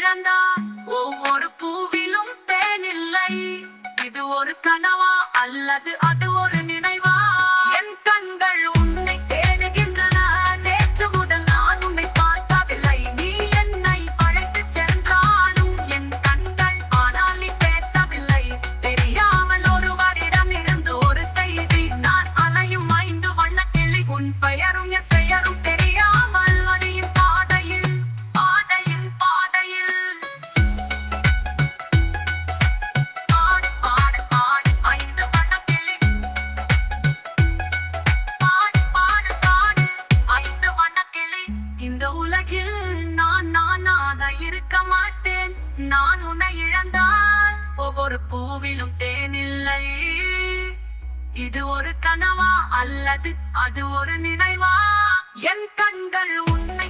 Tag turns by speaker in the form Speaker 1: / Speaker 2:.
Speaker 1: இழந்தார். ஒவ்வொரு பூவிலும் தேனில்லை. இது ஒரு கனவா அல்லது அது ஒரு நினைவா? என் கண்கள் உன்னை தேடுகின்றன. நேற்று முதல் நான் உன்னை பார்க்கவில்லை. நீ என்னை அழைத்துச் சென்றாலும் என் கண்கள் ஆனால் நீ பேசவில்லை. தெரியாமல் ஒருவரிடமிருந்து ஒரு செய்தி. நான் அலையும் 5 வண்ணக்கிளி. உன் பெயரும் என் பெயரும் தெரியாமல் வழியின் பாதையில் பாதையில் பாதையில் பாடு பாடு பாடு 5 வண்ணக்கிளி. பாடு பாடு பாடு 5 வண்ணக்கிளி. இந்த உலகில் நானாக இருக்க மாட்டேன். நான் உன்னை இழந்தால் ஒவ்வொரு பூவிலும் தேனில்லை. இது ஒரு கனவா அல்லது அது ஒரு நினைவா? என் கண்கள் உன்னை